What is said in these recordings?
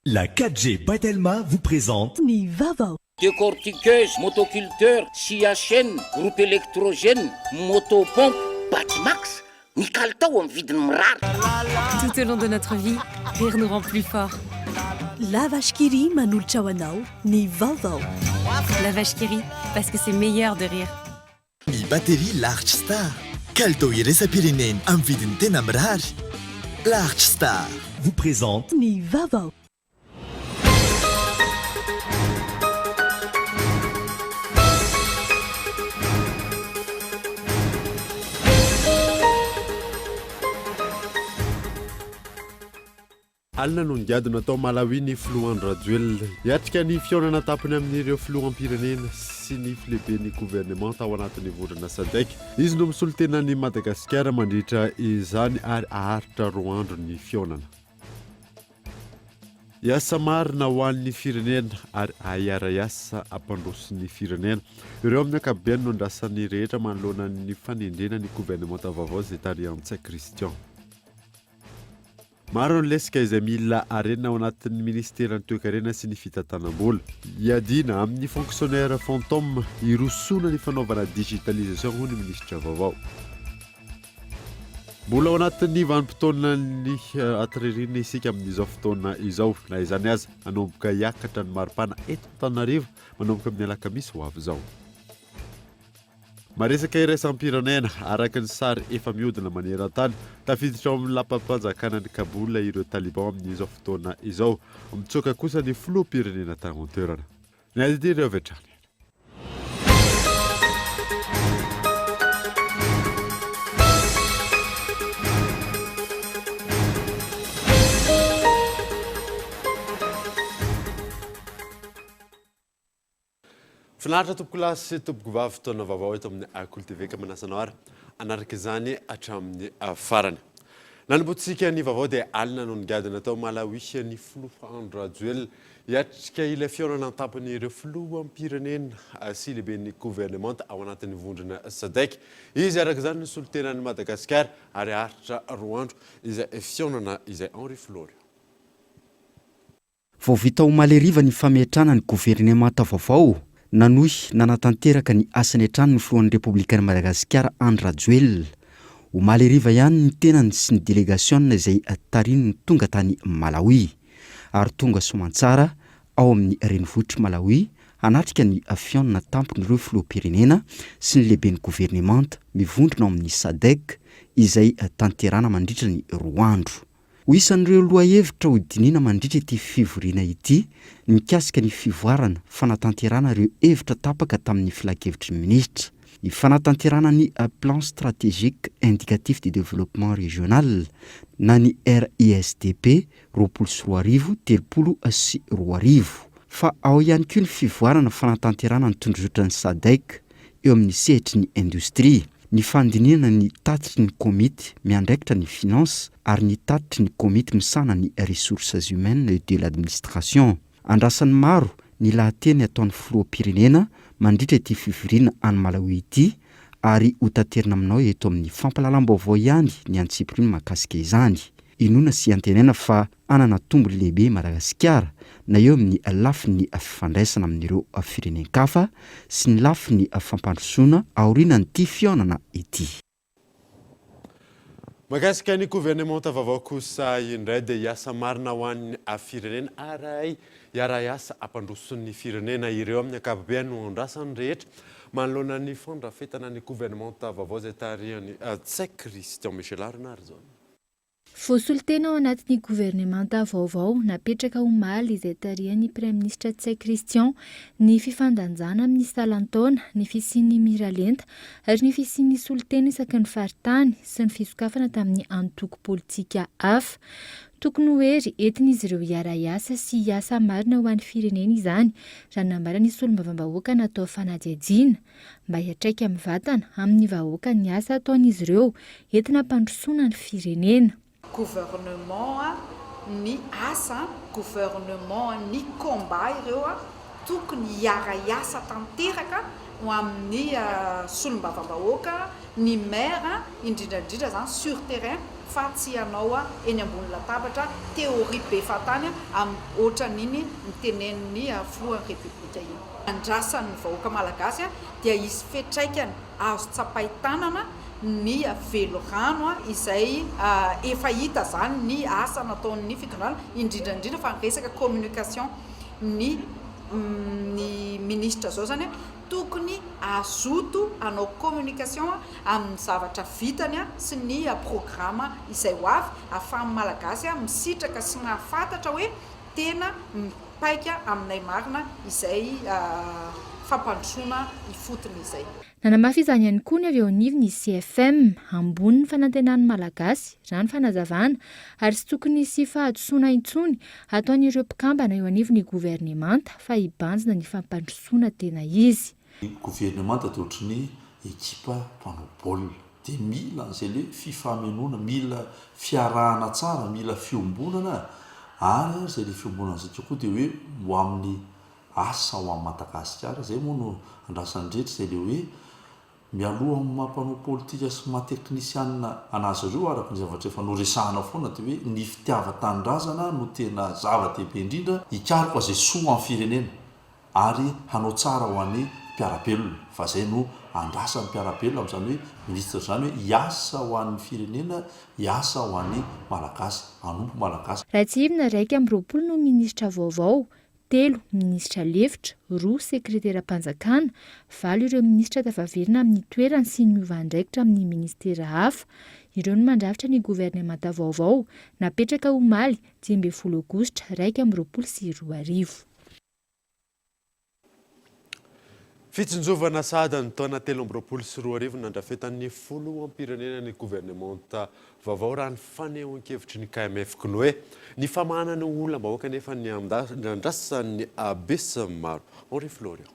La 4G Batelma vous présente Nivava. Décortiqueuse, motoculteur, scie à chaîne, groupe électrogène, motopompe, Batimax, Nicaltao en vide rare. Tout au long de notre vie, rire nous rend plus forts. La vache qui rit manulcha wanao Nivava. La vache qui rit, parce que c'est meilleur de rire. Ny batterie Large Star. Kalto iresa-pirenena amin'ny vidiny tena mirary. Large Star vous présente Nivava. Alina no ngiadina atao Malawi ny filohandro rajoelina hiatrika ny fionana tampony amin'ireo filohampirenena sy ny filehiben'ny gouvernement ao anatin'ny vorona sadek izy no misolo tena ny Madagasikara mandritra izany ary aharitra roa andro ny fionana iasa marina ho an'ny firenena ary ahiara iasa ampandrosin'ny firenena ireo amin'ny ankabeny no andrasan'ny rehetra manoloana ny fanendrena ny gouvernement vaovao izay tariantsay Christian. Maro ny lesika izay mila arena ao anatin'ny ministeran'ny toe-karena sy ny fitantanam-bola iadina amin'ny fonctionnaire fantôme irosona ny fanaovana digitalisation ho ny ministra vaovao. Mbola ao anatin'ny vanim-potoana ny atoriana isika amin'izao fotoana izao na izany aza manomboka hiakatra ny maripana eto Antananarivo manomboka amin'ny alakamisy ho avy izao. Maresaka iraisam-pirenena araka ny sary efa mihodina maneran-tany tafiditra ao amin'ny lampam-panjakana ny Kaboul ireo taliban amin'izao fotoana izao mitsoka kosa ny filoham-pirenena tany an-toerana. Ny azy ireo vetrany. Finaritra tompoko lasy sy tompoko vavy fotoana vaovao eto amin'ny Akolo TV ka manasanao ary anaraka izany hatramin'ny farany. Nanombotsika ny vaovao dia alina no nigadina atao Malawi ny filohandro rajoelina hiatrika ilay fionana an-tampon'ireo filoham-pirenena sy lehiben'ny gouvernement ao anatin'ny vondrona sadek. Izy araka izany ny solotenan'ny Madagasikara ary aharitra roa andro izay fionana izay Henri Flory. Vao vita ho maleriva ny fametrana ny gouvernement vaovao nanohy nanatanteraka ny asany hatrany ny filohan'ny Republikan'i Madagasikara Andry Rajoelina. Ho maleriva ihany ny tenany sy ny délégation izay tariny ny tonga tany Malawi ary tonga soamantsara ao amin'ny renivohitry Malawi hanatrika ny fionana tampon'ireo filoham-pirenena sy ny lehiben'ny gouvernement mivondrona ao amin'ny SADC izay tanterana mandritra ny roa andro. Ho isan'ireo lohahevitra ho dinina mandritra ity fivoriana ity mikasika ny fivoarana fanatanterana ireo hevitra tapaka tamin'ny filakevitry ny ministra. Ny fanatanterana ny plan stratégique indicatif de développement régional na ny RISDP roapolo sy roa arivo telopolo sy roa arivo. Fa ao ihany koa ny fivoarana fanatanterana ny tondrotran'ny SADC eo amin'ny sehitry ny industrie. Ny fandinina ny tatitry ny komity miandraikitra ny finance ary ny tatitry ny komity misana ny ressources humaines de l'administration. Andrasan'ny maro ny lahateny ataon'ny filoham-pirenena mandritra ity fivoriana any Malawi ity ary ho taterina aminao eto amin'ny fampalalam-baovao ihany ny antsipiry ny mahakasika izany. Inona sy antenena fa anana tombony lehibe Madagasikara na eo amin'ny lafiny fifandraisana amin'ireo firenen-kafa sy ny lafiny fampandrosoana aoriana nyity fionana ity. Mahakasika ny gouvernement vaovao kosa indray dia hiasa marina ho an'ny firenena ary hiara hiasa ampandroson'ny firenena ireo amin'ny ankapobeny no andrasany rehetra manoloana ny fandrafetana ny gouvernement vaovao izay tarihan'ny tsay Christian Michel ary zao. Voasolitena ao anatin'ny gouvernemanta vaovao napetraka omaly izay tarihan'ny Prime-ministra Tsay Christian ny fifandanjana amin'ny salantaona, ny fisian'ny miralenta ary ny fisian'ny solitena isaky ny faritany sy ny fisokafana tamin'ny antoko politika hafa. Tokony ho hery entin'izy ireo hiara hiasa sy hiasa marina ho an'ny firenena izany raha namara ny solombavambahoaka natao fanadihadiana mba hiatraika amin'ny vatana amin'ny vahoaka ny asa ataon'izy ireo entina ampandrosoana ny firenena. Gouvernement ny asa, gouvernement ny combat ireo tokony hiara hiasa tanteraka ho amin'ny solombavambahoaka ny maire indrindrandrindra zany sur terrain fa tsy anao eny ambony latabatra teoria be fatany ohatra n'iny mitenen'ny filohan'ny repoblika iny. Andrasan'ny vahoaka malagasy dia isy fetraikany azo tsapaitanana ny velorano izay efa hita zany ny asa nataon'ny fitondrana indrindrandrindra fa resaka communication ny ministra zao zany tokony azoto anao communication amin'ny zavatra vitany sy ny programma izay ho avy ahafahan'ny malagasy misitraka sy mahafantatra hoe tena mipaika aminay marina izay fampandrosoana ifotony izay. Nanamafy izany ihany koa ny avy eo anivony CFM ambony ny fanantenan'ny malagasy rano fanazavana ary tsy tokony sy fahadisoana intsony ataon'ireo mpikambana eo anivony gouvernemanta fa hibanjina ny fampandrosoana tena izy. Gouvernemanta dia ohatran'ny ekipa mpanao baolina dia mila an'izay le fifamenoana, mila fiarahana tsara, mila fiombonana ary zay le fiombonana zay koa dia hoe ho amin'ny asa ho amin'ny Madagasikara zay moa no andrasan'ndretra zay le hoe mialoha amin'ny mampanao politika sy mahateknisianina anazy ireo araka ny zavatra efa noresahana foana dia hoe ny fitiava-tanindrazana no tena zava-dehibe indrindra hikariko izay soa amin'ny firenena ary hanao tsara ho an'ny mpiarabelona fa zay no andrasan'ny mpiarabelona amin'izany hoe ministra zany hoe hiasa ho an'ny firenena, hiasa ho an'ny malagasy, hanompo malagasy. Ratsivina 2 no ministra vaovao, 3 ministra lefitra, 2 sekretera-panjakana, 5 ireo ministra tafaverina amin'ny toerany sy ny miovandraikitra amin'ny ministera hafa. Ireo no mandrafitra ny gouvernemanta vaovao napetraka omaly 10 aogositra 2024. Fitsinjovana sahady ny taona 2024 nandrafetan'ny folo ampirenena ny gouvernemanta vaovao raha ny fanehoan-kevitry ny KMF no hoe ny famahanana olona-bahoaka nefa ny andrasan'ny abesa maro. Henri Florian.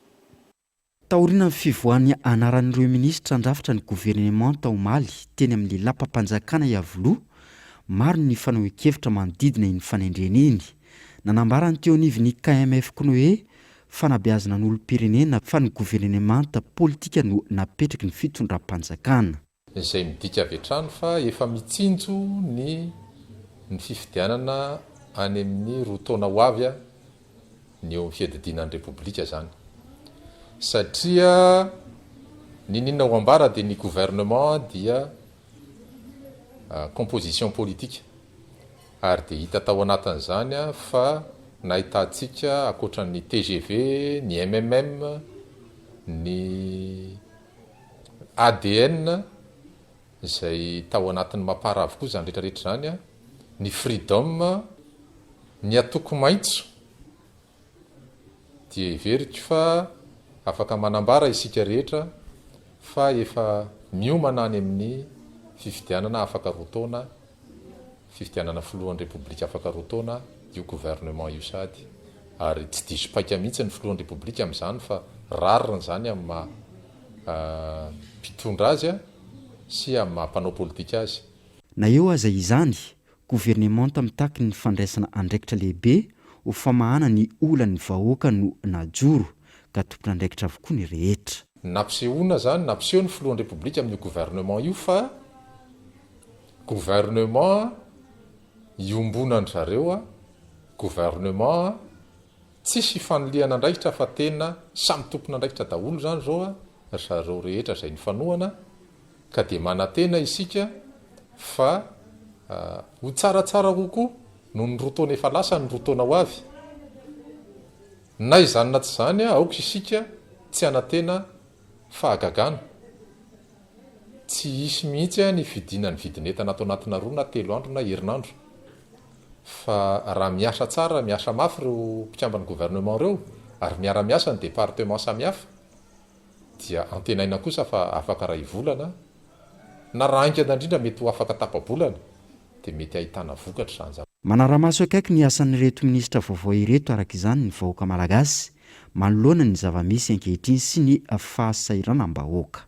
Taoriana ny fivoahany anaran'ireo ministra andrafitra ny gouvernemanta omaly teny amin'ny lapam-panjakana Iavoloha, maro ny fanehoan-kevitra manodidina iny fanendrena iny. Nanambarany teo anivon'ny KMF no hoe fanabeazana n'olom-pirenena fa ny gouvernemanta politika no napetraky ny fitondram-panjakana. Izay midika avy hatrany fa efa mitsinjo ny fifidianana any amin'ny roa taona ho avy ny eo amin'ny fiadidinan'ny repoblika zany. Satria ny ninona ho ambara dia ny gouvernement dia composition politique ary dia hita tao anatin'izany fa nahitantsika akoatran'ny TGV, ny MMM, ny ADN izay tao anatin'ny mampara avokoa zany rehetrarehetra zany, ny Freedom, ny atoko maitso dia everiko fa afaka manambara isika rehetra fa efa miomana any amin'ny fifidianana afaka roa taona, fifidianana filohan'ny repoblika afaka roa taona io gouvernement io sady ary tsy diso paika mihitsy ny filohan'ny repoblika amin'izany fa rarina zany amin'ny mpitondra azy sy amin'ny mampanao politika azy. Na eo aza izany, gouvernemanta mitaky ny fandraisana andraikitra lehibe ho famahana ny olan'ny vahoaka no najoro ka tompona andraikitra avokoa ny rehetra. Nampisehoana zany, nampiseho ny filohan'ny repoblika amin'ny gouvernement io fa gouvernement iombonany zareo gouvernement tsisy fanoliana andraikitra fa tena samy tompona andraikitra daholo zany zao zareo rehetra izay nifanohana ka dia manantena isika fa ho tsaratsara kokoa no ny roa taona efa lasa ny roa taona ho avy. Na izany na tsy zany aoka isika tsy anantena fahagagana. Tsy hisy mihitsy ny vidinany vidinetana atao anatina 2 na 3 andro na herinandro. Fa raha miasa tsara, miasa mafy ireo mpikambana gouvernement ireo ary miara-miasa ny département samihafa dia antenaina kosa fa afaka ray volana na raha aingana indrindra mety ho afaka tapa-bolana dia mety ahitana vokatra zany. Manaramaso akaiky ny asan'ireto ministra vaovao ireto araka izany ny vahoaka malagasy manoloana ny zava-misy ankehitriny sy ny fahasairanam-bahoaka.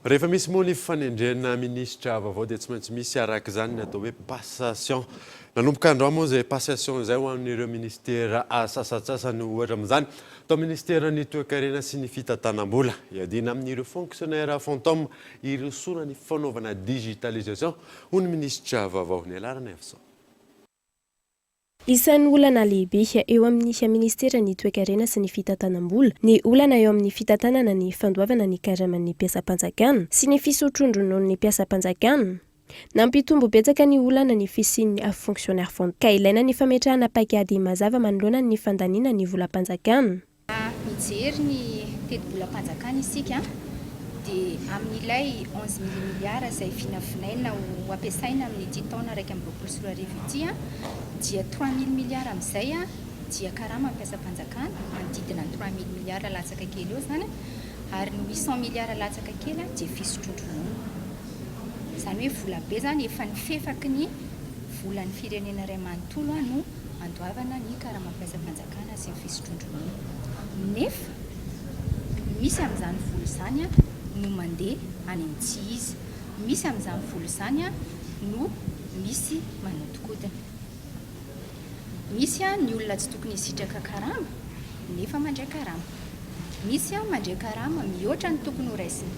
rehefa misy moa ny fanendrena ministra vaovao dia tsy maintsy misy araka izany ny atao hoe passation nanomboka androa moa zay passation izay ho amin'ireo ministera asasatsasany ohatra amin'izany atao ministera ny toe-karena sy ny fitantanam-bola iadina amin'ireo fonctionnaire fantôme irosona ny fanaovana digitalisation ho ny ministra vaovao ny alarana avy Isan'ny olana lehibe eo amin'ny ministera ny toe-karena sy ny fitantanam-bola ny olana eo amin'ny fitantanana ny fandoavana ny karaman'ny mpiasam-panjakana sy ny fisotrondronon'ny mpiasam-panjakana. Nampitombo betsaka ny olana ny fisian'ny fonctionnaire fond ka ilaina ny fametrahana paikady mazava manoloana ny fandaniana ny volam-panjakana. Mijery ny teti-bolam-panjakana isika dia amin'ilay 11 miliara izay vinavinaina ho ampiasaina amin'ny ity taona 2024 dia 3000 miliara amin'izay dia karama mpiasam-panjakana manodidina 3000 miliara latsaka kely eo zany ary ny 800 miliara latsaka kely dia fisotrondronoana. Izany hoe vola be zany efa nifefaky ny volan'ny firenena iray manontolo no andoavana ny karama mpiasam-panjakana sy ny fisotrondronoana. Nefa misy amin'izany vola izany no mandeha any amin'ny tsy izy, misy amin'izany vola izany no misy manodikodina. Misy ny olona tsy tokony hisitraka karama nefa mandray karama, misy mandray karama mihoatra ny tokony ho raisiny,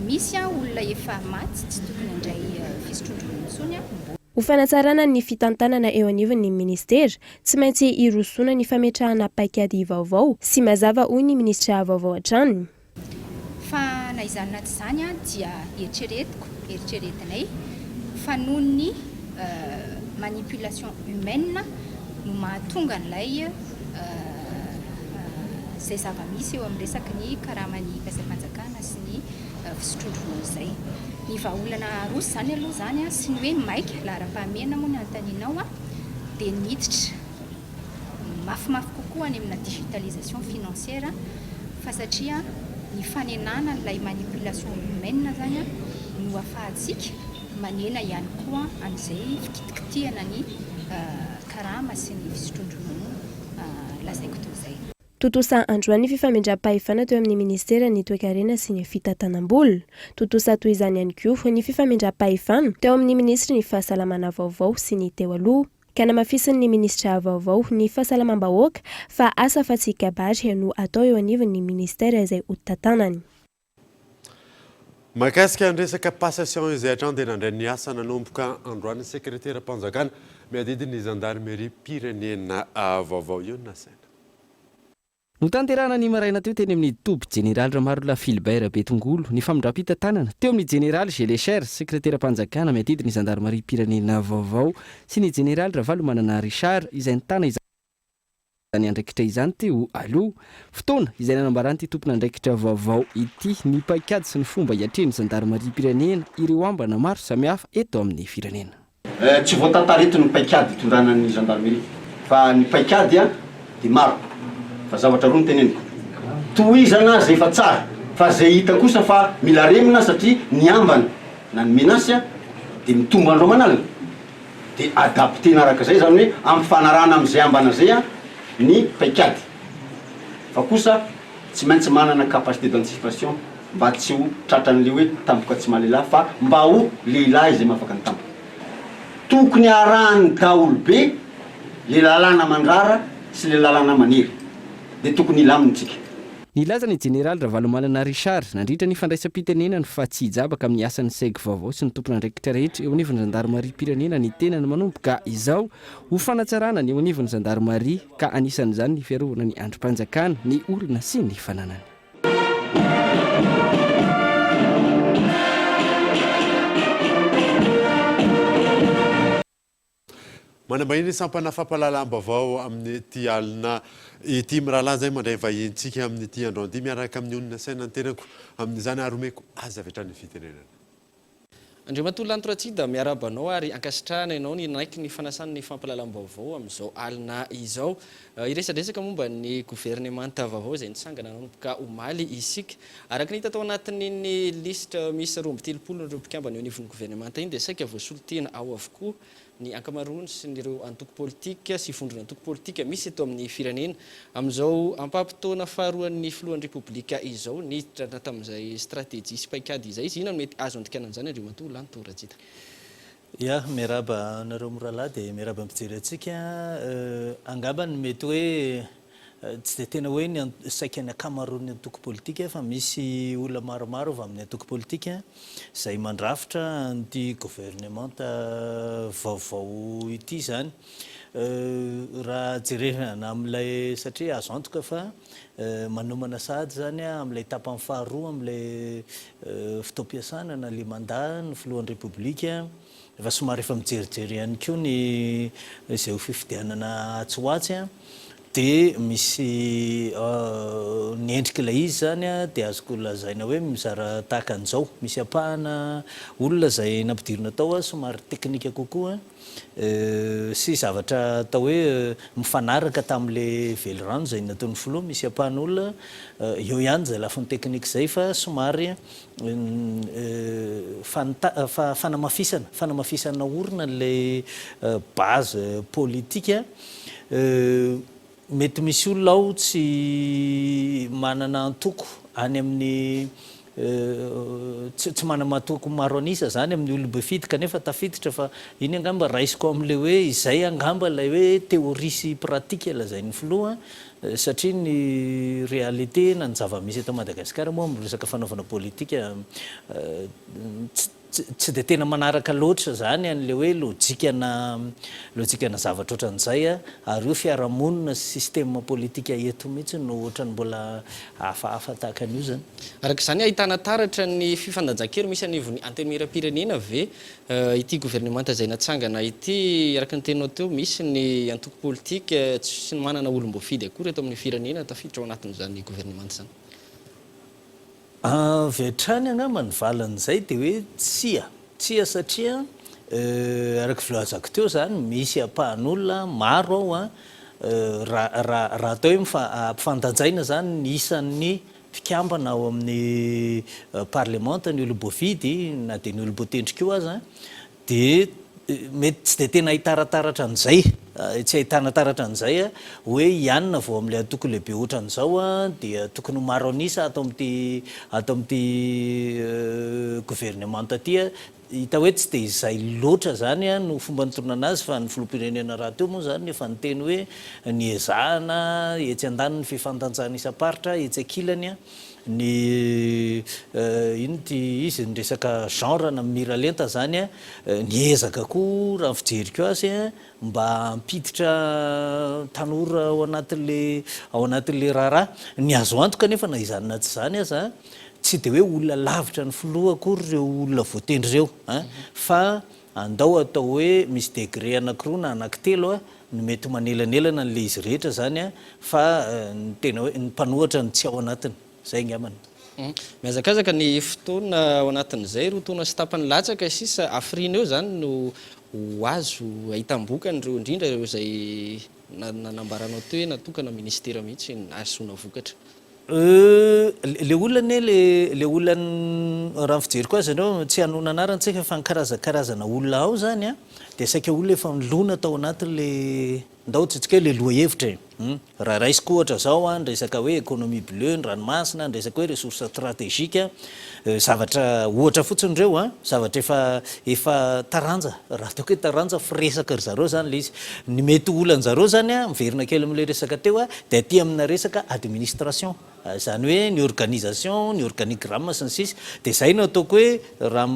misy olona efa maty tsy tokony handray fisotrondronoana intsony. Ho fanatsarana ny fitantanana eo anivon'ny ministera tsy maintsy irosona ny fametrahana paikady vaovao sy mazava hoy ny ministra vaovao hatrany. Fa na izany naty izany dia eritreretinay fa noho ny manipulation humaine no mahatonga an'ilay izay zava-misy eo amin'ny resaky ny karaman'ny mpiasam-panjakana sy ny fisotrondronoana izay. Ny vahaolana roso zany aloha zany sy ny hoe maika lahara-pahamehana moa ny antaninao dia niditra mafimafy kokoa any amina digitalisation financière fa satria ny fanenana ilay manipulation humaine zany no afahantsika manena ihany koa an'izay fikitikitihana ny karama sy ny fisotrondronoana lazaiko toy izay. Totosa androany fifamendram-pahefana teo amin'ny ministera ny toe-karena sy ny fitantanam-bola. Totosa toy izany ihany koa ny fifamendram-pahefana teo amin'ny ministra ny fahasalamana vaovao sy ny teo aloha. Ka namafisin'ny ministra vaovao ny fahasalamam-bahoaka fa asa fatsikabary no atao eo anivon'ny ministera izay hotantanany. Mahakasika ny resaka passation izay hatrany dia nandray ny asa nanomboka androany sekretera mpanjakana miadidiny gendarmerie pirenena vaovao io nasaina. No tanterahana ny maraina teo teny amin'ny toby général Ramarola Philbert Betongolo ny famindram-pitantanana teo amin'ny général Gélécher sekretera mpanjakana miadidiny gendarmerie pirenena vaovao sy ny général Ravalomanana Richard izay nitana izany andraikitra izany teo aloha fotoana izay nanambarany ty tompona andraikitra vaovao ity ny paikady sy ny fomba hiatreny gendarmerie pirenena ireo ambana maro samihafa eto amin'ny firenena. Tsy voatantareto ny paikady itondranan'ny gendarmerie fa ny paikady dia maro. Fa zavatra roa ny teneniko. Tohizana zay efa tsara, fa zay hita kosa fa mila remina satria ny ambany na ny menasy dia mitombo andro manalina. Dia adaptena araka izay zany hoe ampifanarana amin'izay ambana zay ny paikady. Fa kosa tsy maintsy manana capacité d'anticipation mba tsy ho tratran'ilay hoe tampoka tsy mahalehilahy fa mba ho lehilahy izay mahafaka ny tampoka. Tokony arahany daholo be le lalàna mandrara sy le lalàna maniry. Dia tokony ilamintsika. Nilaza ny général Ravalomanana Richard nandritra ny fandraisam-pitenenany fa tsy hijabaka amin'ny asan'ny seg vaovao sy ny tompona andraikitra rehetra eo anivon'ny gendarmerie pirenena ny tenany manomboka izao ho fanatsarana ny eo anivon'ny gendarmerie ka anisan'izany ny fiarovana ny androm-panjakana ny olona sy ny fananany. Manambahiny sampana fampalalam-baovao amin'ny ity alina ity mirahalahy zay mandray vahinintsika amin'ny ity androandy miaraka amin'ny olona saina ny tenako amin'izany aromeko aza avy hatrany fitenenana. Andriamatolo Lantoratsida miarabanao ary ankasitrahana ianao ny naiky ny fanasana ny fampalalam-baovao amin'izao alina izao. Iresadresaka momba ny gouvernemanta vaovao izay nitsangana nanomboka omaly isika. Araka ny tatao anatin'ny ny liste misy 23 ireo mpikambana eo anivon'ny gouvernemanta iny dia saika voasolotena ao avokoa ny ankamaroany sy nireo antoko politika sy fondrona antoko politika misy eto amin'ny firenena amin'izao ampampitoana faharoan'ny filohan'ny repoblika izao nitrana tamin'izay stratégie sy paikady izay izy inona no mety azo andrikanan'izany andreo matoa lany Rajita. Ya miaraba anareo mirahalahy dia miaraba mijery antsika angamba ny mety hoe tsy dia tena hoe ny saika ny akamaroan'ny antoko politika fa misy olona maromaro avy amin'ny antoko politika izay mandrafitra an'ity gouvernemanta vaovao ity zany raha jerena amin'ilay satria azo antoka fa manomana sady zany amin'ilay tapany faharoa amin'ilay fotoam-piasana na le mandat ny filohan'ny repoblika efa somary efa mijerijery ihany koa ny izay ho fifidianana atsoatsy dia misy ny endrik'ilay izy zany dia azoko lazaina hoe mizara tahaka an'izao misy apahana olona izay nampidirina tao somary teknika kokoa sy zavatra atao hoe mifanaraka tamin'le velorano izay nataon'ny filoha misy apahan'olona eo ihany izay lafiny teknika izay fa somary fanamafisana orina n'ilay base politika mety misy olona ao tsy manana antoko any amin'ny tsy manana antoko maro anisa zany amin'ny olobe fidika nefa tafiditra fa iny angamba raisiko am'le hoe izay angamba ilay hoe théorie sy pratika lazain'ny filoha satria ny réalité na ny zava-misy eto Madagasikara moa amin'ny resaka fanaovana politika tsy dia tena manaraka loatra zany an'le hoe lojikana zavatra ohatran'izay ary io fiarahamonina système politika eto mihitsy no ohatrany mbola hafahafa tahaka an'io zany. Araka izany ahitana taratra ny fifandanjakely misy anivon'ny antenimieram-pirenena ve ity gouvernemanta izay natsangana ity araka ny tenao teo misy ny antoko politika tsy manana olom-boafidy akory eto amin'ny firenena tafiditra ao anatin'izany gouvernemanta izany. Vetrany angamba ny valan'izay dia hoe tsia satria araka filazako teo zany misy apahan'olona maro ao raha atao hoe ampifandanjaina zany ny isan'ny mpikambana ao amin'ny parlemanta ny oloboafidy na dia ny oloboatendry koa aza dia mety tsy dia tena ahitarataratra an'izay tsy ahitana taratra an'izay hoe ianona vao amin'ilay antoko lehibe ohatran'izao dia tokony maro anisa atao amin'ity gouvernemanta aty hita hoe tsy dia izay loatra zany no fomba nitoronana azy fa ny filoham-pirenena raha teo moa zany efa niteny hoe ny ezahana etsy andaniny fifandanjana isa-paritra etsy ankilany ny ino ty izy ny resaka genre na miralenta zany ny ezaka koa raha fijeriko azy mba ampiditra tanora ao anatin'le raharaha ny azo antoka nefa na izanona tsy zany aza tsy dia hoe olona lavitra ny filoha akory ireo olona voatendry ireo fa andao atao hoe misy degré anankiroa na anankitelo no mety manelanelana n'le izy rehetra zany fa ny tena hoe ny mpanohatra ny tsy ao anatiny zay ngamana. Miazakazaka ny fotoana ao anatin'izay rotoana sy tapany latsaka sisa afrina eo zany no ho azo ahitam-boka ireo indrindra ireo izay nanambaranao teo hoe natokana ministera mihitsy asoana vokatra. Le olana le olana raha fijeriko azy ianao tsy hanona anarantsika fa karazana olona ao zany dia saika olona efa milona tao anatin'le ndao tsitsika hoe le loha hevitra raha raisiko ohatra zao ny resaka hoe économie bleue ny ranomasina ny resaka hoe ressource stratégique zavatra ohatra fotsiny ireo zavatra efa taranja raha ataoko hoe taranja firesaka ry zareo zany le izy ny mety olanjareo zany miverina kely amin'le resaka teo dia aty amina resaka administration zany hoe ny organisation ny organigramme sy ny sisy dia zay no ataoko hoe raha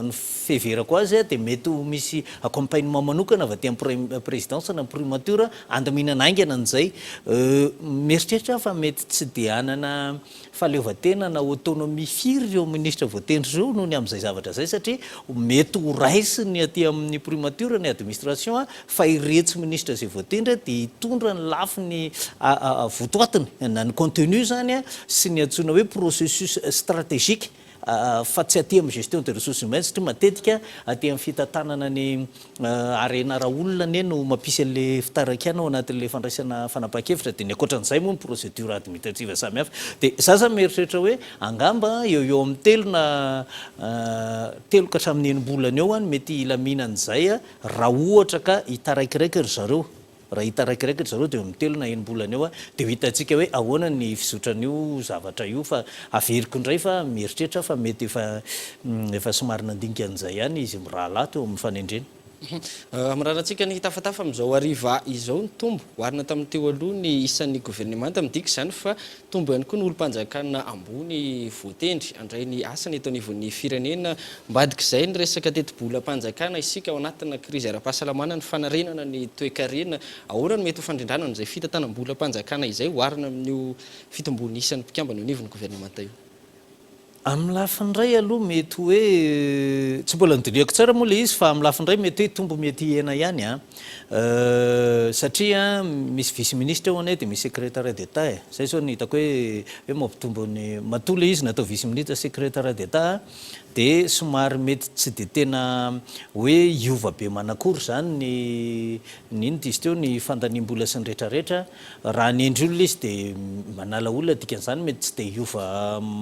ny fiheverako azy dia mety misy accompagnement manokana avy aty amin'ny présidence na primature andaminana aingana an'izay mieritreritra fa mety tsy dia anana fahaleovan-tena na autonomie firy ireo ministre voatendry ireo noho ny amin'izay zavatra zay satria mety ho raisiny aty amin'ny primature ny administration fa iretsy ministre izay voatendry dia hitondra ny lafiny votoatiny na ny contenu zany sy ny antsoina hoe processus stratégique fa tsy aty amin'ny gestion de ressources humaines satria matetika aty amin'ny fitantanana ny arena raha olona ne no mampisy an'le fitarakiana ao anatin'le fandraisana fanapahan-kevitra dia ny ankoatran'izay moa ny procédure administrative samihafa dia zaza mieritreritra hoe angamba eo amin'ny telo ka hatramin'ny enim-bolana eo any mety ilaminan'izay raha ohatra ka hitaraikiraiky ry zareo raha hitaraikiraiky ry zareo dia amin'ny telo na enim-bolana eo dia ho hitantsika hoe ahoana ny fisotran'io zavatra io fa averiko indray fa mieritreritra fa mety efa somary nandinika an'izay ihany izy mirahalato eo amin'ny fanendrena amirarantsika ny hitafatafa amin'izao ariva izao ny tombo hoarina tamin'ny teo aloha ny isan'ny gouvernemanta midika izany fa tombo ihany koa ny olo-mpanjakana ambony voatendry andray ny asany eto anivon'ny firenena mbadika izay ny resaka teti-bola-mpanjakana isika ao anatina krizy ara-pahasalamana ny fanarenana ny toe-karena ahoana no mety ho fandrindrana n'izay fitantanam-bola-mpanjakana izay hoarina amin'io fitombony isan'ny mpikambana eo anivon'ny gouvernemanta io amin'ny lafindray aloha mety hoe tsy mbola nidinihako tsara moa le izy fa amin'ny lafindray mety hoe tombo mety hena ihany satria misy vice ministre eo anay dia misy secrétaire d'état zay zao ny hitako hoe mampitombo ny matoa le izy natao vice ministre secrétaire d'état dia somary mety tsy dia tena hoe iova be manakory zany nino izy teo ny fandaniam-bola sy ny rehetrarehetra raha ny endry olona izy dia manala olona dikan'izany mety tsy dia iova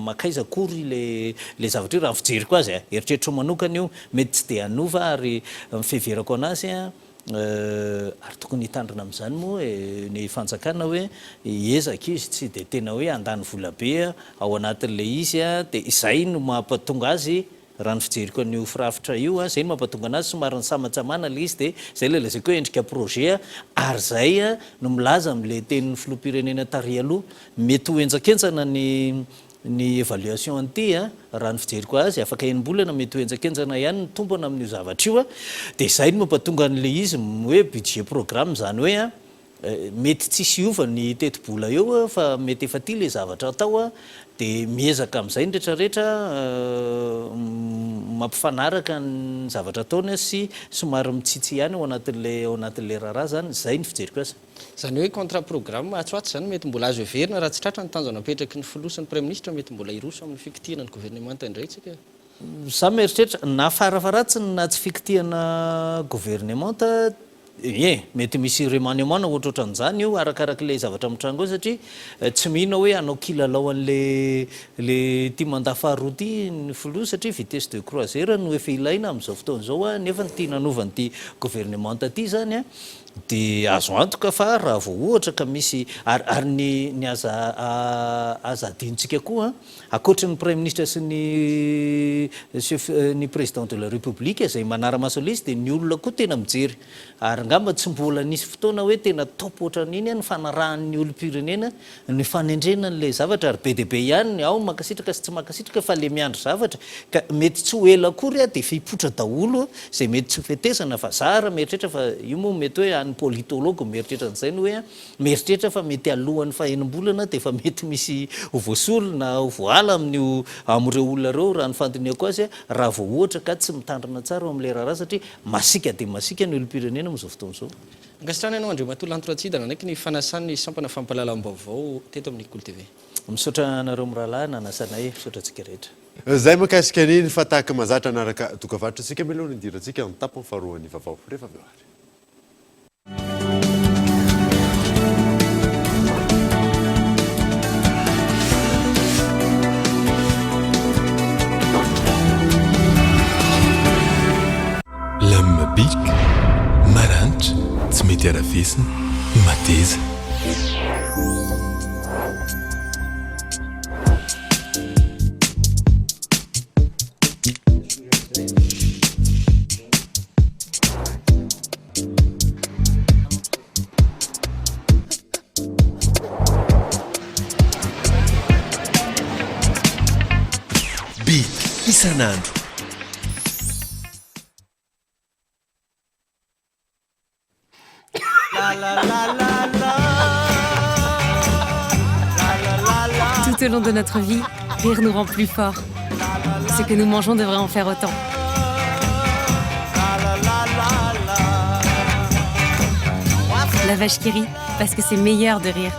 makaiza akory le zavatra io raha fijeriko azy eritreritro manokana io mety tsy dia anova ary mifeverako anazy ary tokony hitandrina amin'izany moa ny fanjakana hoe ezaka izy tsy dia tena hoe andany vola be ao anatin'le izy dia izay no mampatonga azy raha ny fijeriko an'io firafitra io zay no mampatonga anazy somary ny samatsamana le izy dia zay le lazaiko hoe endrika projet ary zay no milaza amin'le tenin'ny filoham-pirenena tary aloha mety ho enjakenjana ny évaluation anty raha ny fijeriko azy afaka enim-bolana mety ho enjakenjana ihany ny tombona amin'io zavatra io dia izay no mampatonga an'le izy hoe budget programme zany hoe mety tsisy iova ny teti-bola eo fa mety efa ty le zavatra atao dia miezaka amin'izay ny rehetrarehetra mampifanaraka ny zavatra ataony sy somary mitsitsy ihany ao anatin'le raharaha zany zay ny fijeriko azy zany hoe contrat programme atsoaty zany mety mbola azo everina raha tsy tratra ny tanjona apetraky ny filosan'ny prime ministre mety mbola iroso amin'ny fikitihana ny gouvernemanta indray tsika za mieritreritra na farafaratsiny na tsy fikitihana gouvernemanta mety misy remaniement ohatrohatran'izany io arakarak'ilay zavatra mitrango eo satria tsy mihina hoe anao kilalao an'le ty mandafaharoa ty ny filoha satria vitesse de croisière no efa ilaina amin'izao fotoana izao nefa ny ty nanovany ty gouvernemanta ty zany dia azo antoka fa raha vao ohatra ka misy ary ny aza adintsika koa akoatra ny prime ministre sy ny président de la république zay manara-maso le izy dia ny olona koa tena mijery ary ngamba tsy mbola nisy fotoana hoe tena top ohatran'iny ny fanarahan'ny olo-pirenena ny fanendrena n'le zavatra ary be dia be ihany ao makasitraka sy tsy makasitraka fa le miandry zavatra ka mety tsy ho ela akory dia fipotra daholo zay mety tsy fetesana fa zara mieritreritra fa io moa mety hoe any politologue mieritreritra an'izay no hoe mieritreritra fa mety alohan'ny fahenim-bolana dia fa mety misy voasolo na voala amin'ireo olona reo raha ny fandiniako azy raha vao ohatra ka tsy mitandrina tsara amin'le raharaha satria masika dia masika ny olo-pirenena amin'izao fotoana izao angastrana ianao andreo matola antoratsidana naiky ny fanasan'ny sampana fampahalalam-baovao teto amin'ny Nicole TV misaotra anareo mirahalahy nanasanay misaotra antsika rehetra zay makasika an'iny fa tahaka mahazatra anaraka dokavatra antsika mialoha ny idirantsika ny tapony faharoan'ny vaovao rehefa avy ary Lamabik, maranitra, tsy mety arafesina, mateza. Bik isanandro. Tout au long de notre vie, rire nous rend plus forts. Ce que nous mangeons devrait en faire autant. La vache qui rit, parce que c'est meilleur de rire.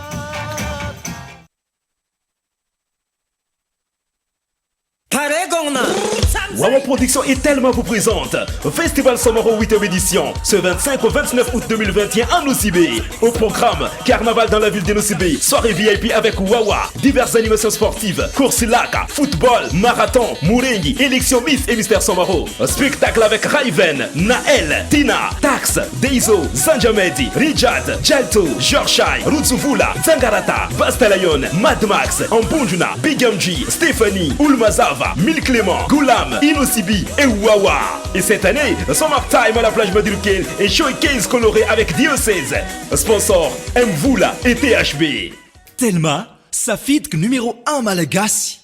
Tare gong Wawa Production et Telma vous présente Festival Somoro 8e édition, ce 25 au 29 août 2021 à Nosibé. Au programme, carnaval dans la ville de Nosibé, soirée VIP avec Wawa, diverses animations sportives, course laka, football, marathon, mourengi, élection Miss et Mister Somoro. Spectacle avec Raven, Naël, Tina, Tax, Deizo, Zanjamedi, Rijad, Jalto, Jorshai, Rutsuvula, Zangarata, Bastalayon, Mad Max, Ampunjuna, Big MG, Stéphanie, Ulmazava, Mil Clément, Goulam, Inosibi et Wawa. Et cette année, Summer Time à la plage Madilkel et showcase coloré avec Diocèse. Sponsor Mvula et THB. Telma, sa fitque numéro 1 Malagasy.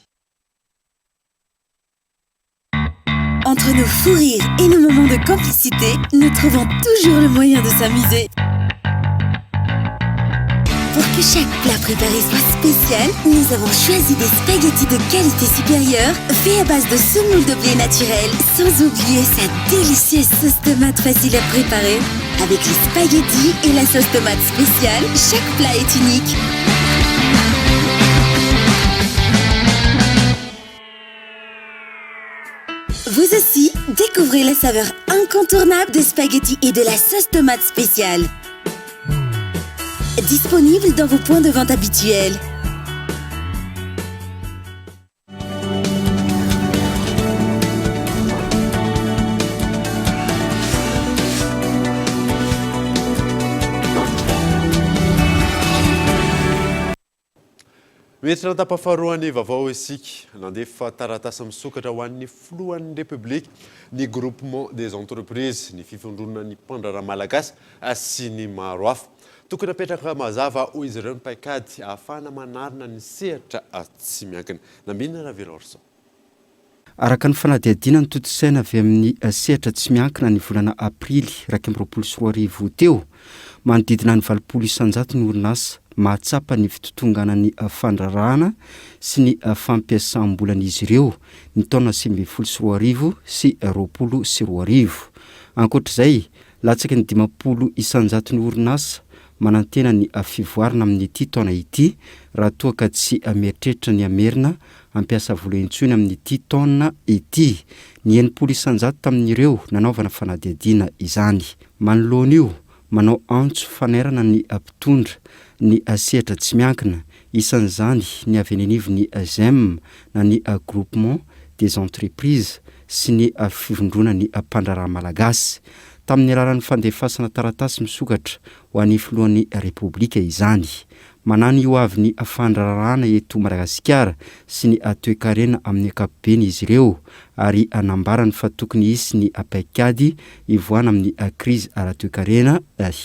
Entre nos fous rires et nos moments de complicité, nous trouvons toujours le moyen de s'amuser. Pour que chaque plat préparé soit spécial, nous avons choisi des spaghettis de qualité supérieure, faits à base de semoule de blé naturel, sans oublier sa délicieuse sauce tomate facile à préparer. Avec les spaghettis et la sauce tomate spéciale, chaque plat est unique. Vous aussi, découvrez la saveur incontournable des spaghettis et de la sauce tomate spéciale. Disponible dans vos points de vente habituels. Mietrana tapafaroany vaovao isika nandefa taratasy misokatra ho an'ny filohan'ny République ny groupement des entreprises ny fifondronana ny mpandrara malagasy sy ny maro hafa tokony apetraka mazava ho izy ireo ny paikady ahafahana manarina ny sehatra tsy miankina namina raha Verorso. Araka ny fanadihadiana ny totosaina avy amin'ny sehatra tsy miankina ny volana aprily 2024 teo manodidina ny 20 isanjato ny orinasa mahatsapa ny fitotongana ny fandrarahana sy ny fampiasam-bolan'izy ireo ny taona 2024 sy 2022. Ankoatr'izay, latsaky ny 50 isanjato ny orinasa manantena ny fivoarana amin'ity taona ity raha toa ka tsy mieritreritra ny amerina ampiasa vola intsony amin'ity taona ity. Ny 80 isanjato tamin'ireo nanaovana fanadihadiana izany. Manoloan'io manao antso fanerana ny mpitondra ny sehatra tsy miankina isan'izany ny avy any anivon'ny ZEM na ny groupement des entreprises sy ny fivondrona ny mpandraraha malagasy tamin'ny alalan'ny fandefasana taratasy misokatra ho an'ny filohan'ny Repoblika izany. Manana io avy ny fandrarahana eto Madagasikara sy ny toe-karena amin'ny ankapobeny izy ireo ary anambarany fa tokony hisy ny paikady ivoana amin'ny krizy ara-toe-karena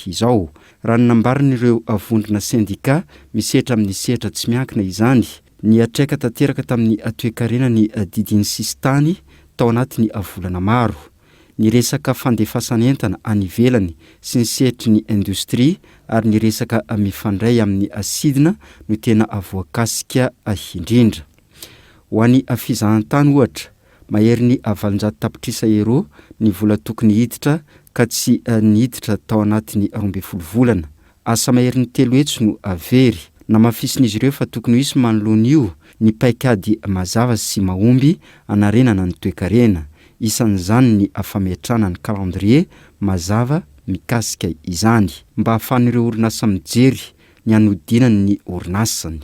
izao. Raha nambaran'ireo vondrona sindika misehatra amin'ny sehatra tsy miankina izany, ny atraika tanteraka tamin'ny toe-karena ny didiny sistany tao anatin'ny volana maro. Ny resaka fandefasan'entana any ivelany sy ny sehatry ny industria ary ny resaka mifandray amin'ny asidina no tena voakasika indrindra. Ho an'ny fizahan-tany ohatra, mahery ny 700 tapitrisa euro ny vola tokony hiditra ka tsy niditra tao anatin'ny 12 volana. Asa mahery ny 3 hetsy no avery. Namafisin'izy ireo fa tokony hisy manoloan'io ny paikady mazava sy mahomby anarenana ny toe-karena. Isan'izany ny fametrana ny calendrier mazava mikasika izany mba ahafahan'ireo orinasa mijery ny anodinany ny orinasany.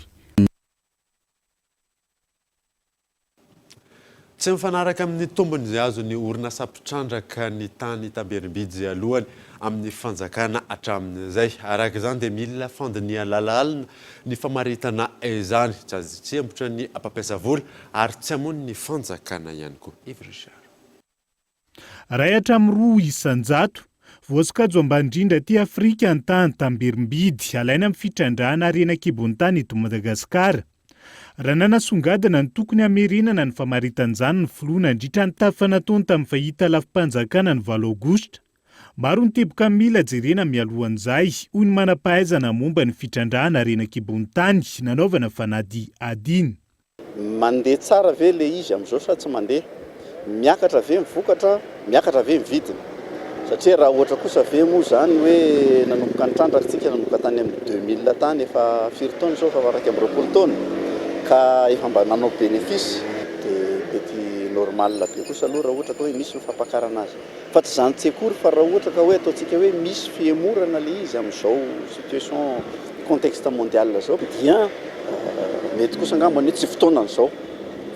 Tsy mifanaraka amin'ny tombony izay azo ny orinasa mpitrandraka ny tany Taberimbidy alohany amin'ny fanjakana hatramin'izay. Araka izany dia mila fandiniana lalàna ny famaritana izany tsy hembotra ny mpampiasa vola ary tsy hamono ny fanjakana ihany koa. Ray hatramin'ny 2 isanjato voasokajy ambany indrindra aty Afrika ny tany Taberimbidy alaina amin'ny fitrandrahana harena kibon-tany eto Madagasikara. Raha nanasongadina ny tokony hamerinana ny famaritan'izany ny filoana andritra ny tafa nataony tamin'ny fahita lafim-panjakana ny 7 aogositra. Maro ny teboka mila jerena mialohan'izay hoy ny manam-pahaizana momba ny fitrandrahana harena kibon-tany nanaovana fanady adiny. Mandeha tsara ve le izy amin'izao sa tsy mandeha? Miakatra ve mivokatra, miakatra ve mividina? Satria raha ohatra kosa ve moa zany hoe nanomboka ny trandrakantsika nanomboka tany amin'ny 2000 tany efa 4 taona zao fa varaka amin'ny 20 taona ka efa mba nanao bénéfice dia mety normal be kosa aloha raha ohatra ka hoe misy mifampakarana azy fa tsy zany tsekory fa raha ohatra ka hoe ataontsika hoe misy fiemorana le izy amin'izao situation contexte mondial zao dia mety kosa angambany hoe tsy fotoanan'izao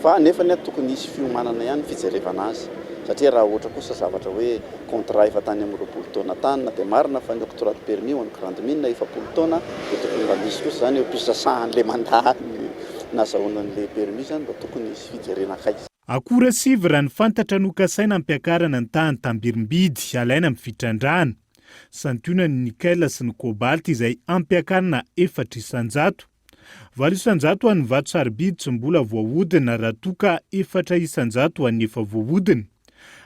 fa nefa ny tokony isy fiomanana ihany fijerevana azy satria raha ohatra kosa zavatra hoe contrat efa tany amin'ny 20 taona tany dia marina fa ny octroi de permis ho an'ny grande mine na 20 taona dia tokony mba misy kosa zany mpisasahan'le mandany na zahoanan'le permis zany mba tokony isy fijerena akaiky. Akora sivy raha ny fantatra nokasaina ampiakarana ny tany tambirimbidy alaina amin'ny fitrandrahana. Santionany nickel sy ny cobalt izay ampiakarana 400. 800 ho an'ny vato sarobidy tsy mbola voahodina raha toka 400 ho an'ny efa voahodina.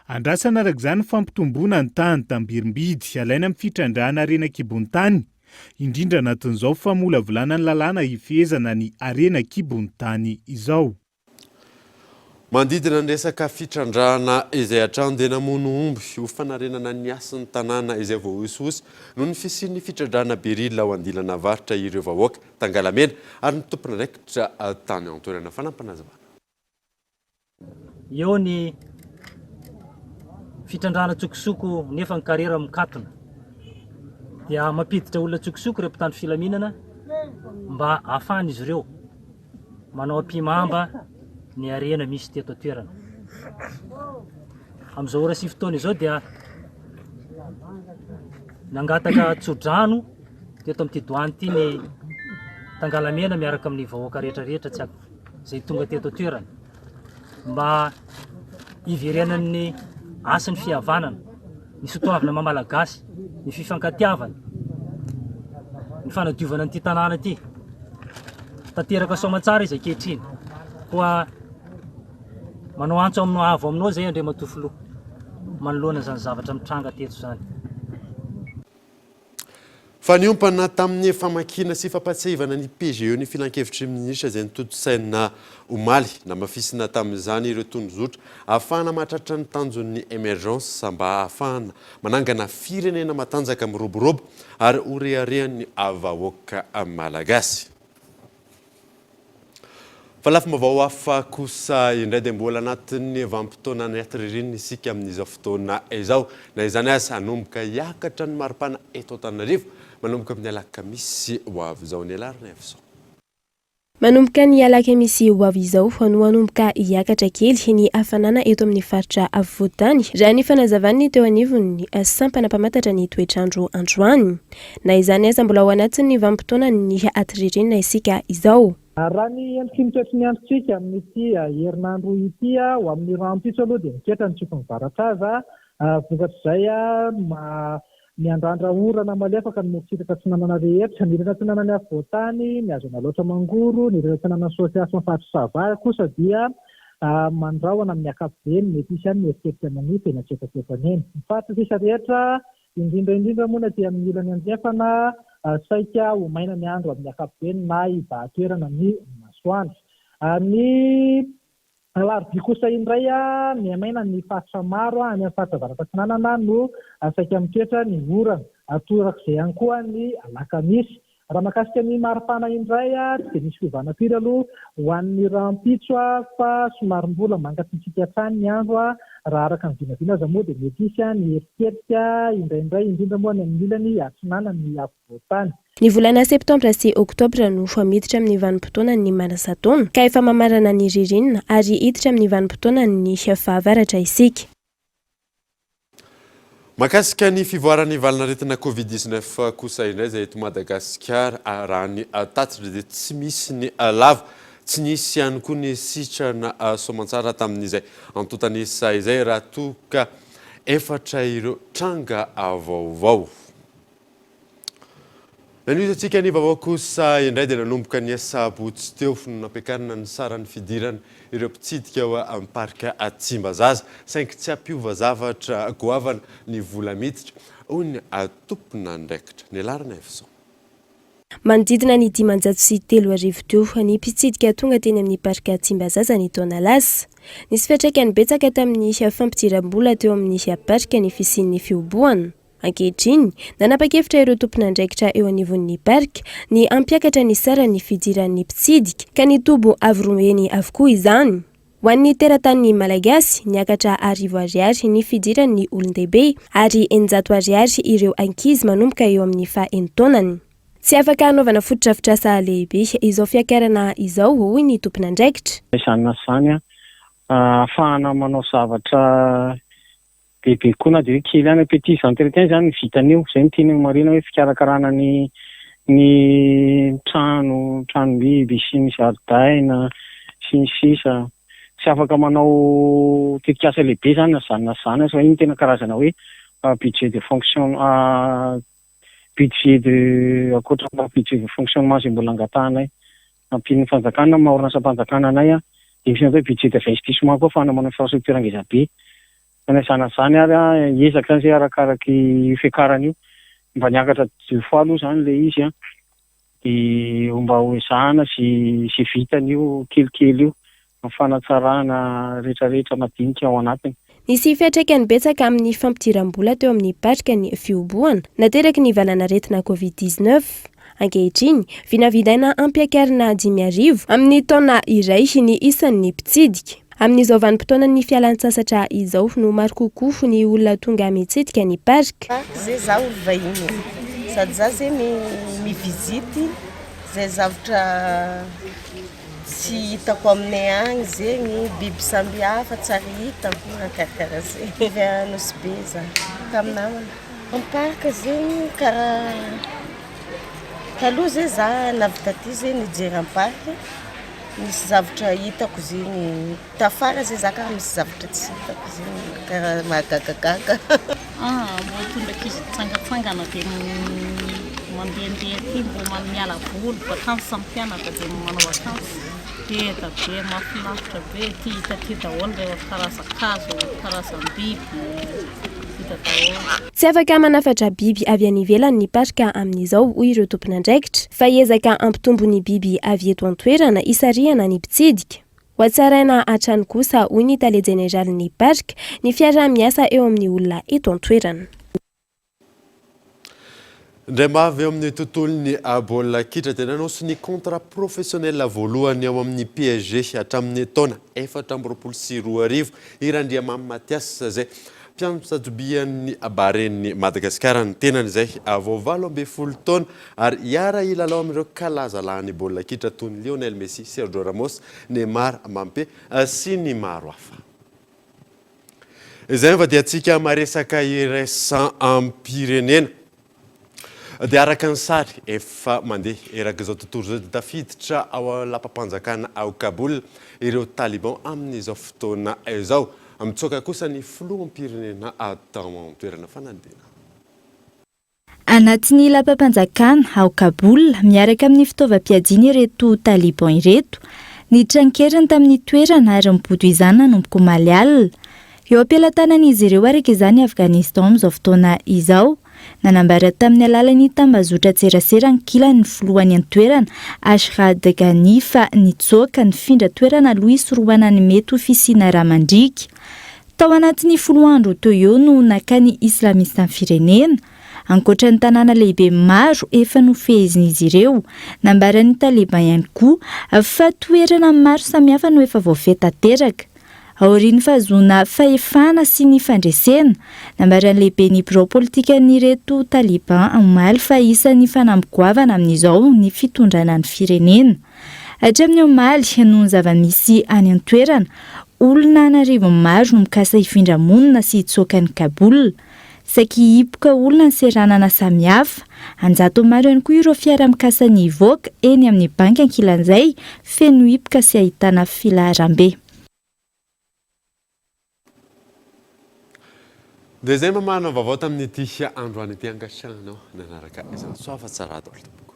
Andrasana arak'izany fampitomboana ny tany tambirimbidy alaina amin'ny fitrandrahana arena kibon-tany, indrindra anatin'izao fa mola volana ny lalàna hifehezana ny arena kibon-tany izao. Mandidina ny resaka fitrandrahana izay hatrany dia namono omby ho fanarenana ny asan'ny tanàna izay voaososy noho ny fisian'ny fitrandrahana berila ho andilana varotra ireo vahoaka Tangalamena ary ny tompona raikitra tany antoerana fanampanazavana. Eo ny fitrandrahana tsokosoko nefa ny karera mikatona dia mampiditra olona tsokosoko ireo mpitandro filaminana mba ahafahan'izy ireo manao ampimamba ny arena misy teto toerana. Amin'izao ora sy fotoana izao dia nangataka tsodrano teto amin'ity doany ity ny Tangalamena miaraka amin'ny vahoaka rehetrarehetra tsy ako izay tonga teto toerana mba hiverenan'ny asan'ny fihavanana, ny sotoavana mamalagasy, ny fifankatiavana, ny fanadiovana an'ity tanàna ity. Tanteraka soamantsara izy ankehitriny koa manao antso aminao avo aminao zay andre matofoloha manoloana zany zavatra mitranga teto zany. Fa niompana tamin'ny famakina sy fampatsahivana ny PGE ny filan-kevitry minisitra izay nitotosaina omaly na mafisina tamin'izany ireo tondrozotra ahafahana mahatratra ny tanjon'ny emergence mba ahafahana manangana firenena matanjaka miroborobo ary horeharehan'ny vahoaka malagasy. Fa lafim-baovao hafa kosa indray dia mbola anatin'ny vanim-potoana anaty isika amin'izao fotoana izao na izany azy hanomboka hiakatra ny maripana eto Antananarivo manomboka amin'ny alakamisy ho avy izao ny alarina avy. Manomboka ny alakamisy ho avy izao no hanomboka hiakatra kely ny hafanana eto amin'ny faritra afovoantany raha ny fanazavany teo anivony sampana mpamantatra ny toetrandro androany na izany aza mbola ao anatin'ny vanim-potoana ny aty isika izao. Raha ny endriky mitoetra ny androntsika amin'ity herinandro ity ho amin'ny rampitso aloha dia miketra ny tsopiny varatraza vokatr'izay ny andrandra orana malefaka ny motsitaka tsinanana rehetra ny rena tsinanany afovoantany ny azona loatra mangoro ny rena tsinanana association fatro sava kosa dia mandrahona amin'ny akapobeny mety isy any mierikerika amin'ny tena tsefatsefany eny mifaritra sisa rehetra indrindra moa na dia amin'ny ilany andrefana saika ho maina ny andro amin'ny akapobeny na ivaatoerana ny masoandro. Ny alarobia kosa indray ny maina ny faritra maro any amin'ny faritra varatantsinanana no saika mitoetra ny orana atorak'izay ihany koa ny alakamisy. Raha mahakasika ny maripana indray tsy dia misy fiovana firy aloha ho an'ny rampitso fa somary mbola mangatsiatsika hatrany ny andro raha araka ny vinavina aza moa dia mety isy ny erikerika indraindray indrindra moa ny amin'ny ilany atsinana ny afovoantany. Ny volana septambra sy oktobra no miditra amin'ny vanim-potoana ny manasa-taona ka efa mamarana ny ririnina ary hiditra amin'ny vanim-potoana ny fahavaratra isika. Makasika ny fivoaran'ny valanaretina Covid-19 kosa indray izay eto Madagasikara raha ny tatitra dia tsy misy ny lava tsy nisy ihany koa ny sitrana soamantsara tamin'izay antotanisa izay raha toka efatra ireo tranga vaovao. Nanizantsika ny vaovao kosa indray dia nanomboka ny sabotsy teo nampiakarana ny saran'ny fidirana ireo mpitsidika ao amin'ny parka Tsimbazaza saingy tsy ampiova zavatra goavana ny vola miditra hoy ny tompona andraikitra ny alarina efso. Manodidina ny 503 teo ny mpitsidika tonga teny amin'ny parka Tsimbazaza ny taona lasa. Nisy fiantraikany betsaka tamin'ny fampidiram-bola teo amin'ny parka ny fisian'ny fioboana. Ankehitriny, nanapa-kevitra ireo tompona andraikitra eo anivon'ny parka ny ampiakatra ny sara ny fidiran'ny mpitsidika ka ny tobo avy romeny avokoa izany. ho an'ny teratany malagasy niakatra 1000 ariary ny fidiran'ny olon-dehibe ary 900 ariary ireo ankizy manomboka eo amin'ny faha 1 taonany. Tsy afaka anaovana fotodrafitrasa lehibe izao fiakarana izao hoy ny tompon'andraikitra. Izany ahafahana manao zavatra bebe koa na dia kely any petit entretien zany ny vitan'io, izay ny tiany marina hoe fikarakarana ny trano biby sy ny zaridaina sy ny sisa. Tsy afaka manao tetikasa lehibe zany na zany fa iny tena karazana hoe budget de fonction budget de akoatra budget de fonctionnement izay mbola angatanay ampin'ny fanjakana maorina sam-panjakana anay misy hoe budget d'investissement koa fa manao infrastructure ngeza be. Zany ary ezaka zany arakaraky fiakarana io mba niakatra 2 fois aloha zany le izy dia mba ho ezahana sy vitan'io kelikely io fanatsarana rehetrarehetra madinika ao anatiny. Nisy fiantraikany betsaka amin'ny fampidiram-bola teo amin'ny patrika ny fioboana nateraky ny valana retina Covid-19. Ankehitriny vinavidaina ampiakarina 5,000 amin'ny taona iray ny isan'ny mpitsidika. Amin'izao vanim-potoana ny fialan-tsasatra izao no maro kokoa ny olona tonga mitsidika ny parika. Zay zaho vahiny sady za zay mivizity zay zavatra tsy hitako aminay agny zegny biby sambihafa tsary hita karakara zay. Avy anosy be za taminamana amparika zegny karaha taloha zay za navita ty zay nijery amparika misy zavatra hitako zegny tafara zay za karaha misy zavatra tsy hitako zegny karaha mahagagagaga. Mbo tondrakizy tsangatsangana dia mandehandeha ty mbo miala voly vakansy samy mpianatra dia manao vakansy teta be mahafinaritra be ty hita ty daholo rehefa karazan-kazo karazam-biby hita daholo. Tsy afaka manafatra biby avy any ivelany ny parika amin'izao hoy ireo tompon'andraikitra fa ezaka ampitombo ny biby avy eto an-toerana isarihana ny mpitsidika. Ho atsaraina hatrany kosa hoy ny tale jeneralin'ny parika ny fiarah-miasa eo amin'ny olona eto an-toerana. Ndray mavy eo amin'ny tontolon'ny baolina kitra dia nanosy ny contrat professionnel voalohany ao amin'ny PSG hatramin'ny taona 2024 Irandriamamy Mathias zay mpiampisajobian'ny baren'ny Madagasikara ny tenany zay vao 20 taona ary hiara ilalao amin'ireo kalazalahan'ny baolina kitra toy ny Lionel Messi, Sergio Ramos, Neymar, Mbappé sy ny maro hafa. Izay va dia antsika maresaka iraisany am-pirenena. Dia araka ny sary efa mandeha eraka izao tontolo izao dia tafiditra ao lapam-panjakana ao Kaboul ireo Taliban amin'izao fotoana izao. Mitsoaka kosa ny filoham-pirenena atao toerana fanadina. Anatin'ny lapam-panjakana ao Kaboul miaraka amin'ny fitaovam-piadiana ireto Taliban ireto, ny trankeriny tamin'ny toerana ary mibodo izany nanomboka omaly alina. Eo am-pialantanan'izy ireo araka izany Afghanistan amin'izao fotoana izao. Nanambara tamin'ny alalan'ny tambazotra tserasera ny kilan'ny filohan'ny an-toerana Ashraf Ghani fa nitsoaka ny findra toerana aloha isorohana ny mety ho fisiana ramandrika. Tao anatin'ny 10 andro teo eo no nakany islamista amin'ny firenena. Ankoatra ny tanàna lehibe maro efa nofehizin'izy ireo. Nambaran'ny Taliban ihany koa fa toerana maro samihafa no efa voafehy tanteraka. Aorian'ny fahazona fahefana sy ny fandresena, nambaran'ny lehibe ny birao politika ny reto Taliban omaly fa isan'ny fanambogoavana amin'izao ny fitondrana ny firenena. Hatramin'ny omaly no ny zava-misy any an-toerana, olona anarivo maro no mikasa hifindra monina sy hitsoaka ny Kaboul. Saky hipoka olona ny seranana samihafa, anjato maro ihany koa ireo fiara mikasa ny hivoaka eny amin'ny banky ankilan'izay feno hipoka sy ahitana filaharam-be. Dia zay mamana vaovao tamin'ity androany ity angasanao nanaraka izany soafa tsara daholo tompoko.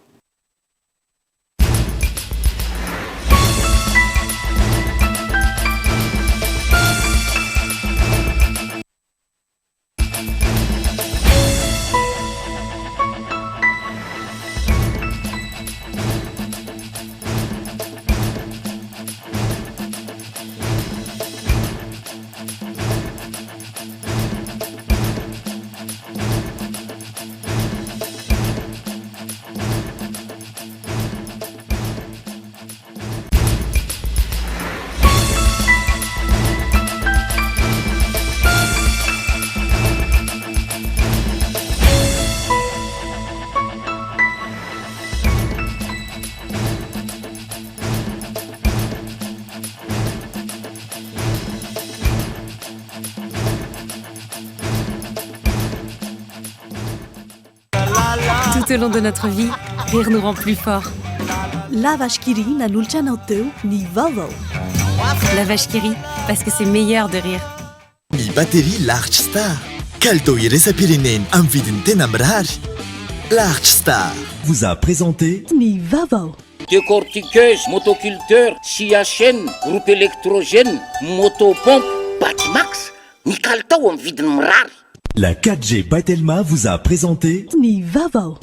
Tout au long de notre vie, rire nous rend plus forts. La vache qui rit nanolotra anao teo ny vaovao. La vache qui rit, parce que c'est meilleur de rire. Ny batterie Large Star. Kalitao iresa-pireneny amin'ny vidiny tena mirary. Large Star vous a présenté ny vaovao. Décortiqueuse, motoculteur, scie à chaîne, groupe électrogène, motopompe, Batimax. Ny kalitao amin'ny vidiny mirary. La 4G Batelma vous a présenté ny vaovao.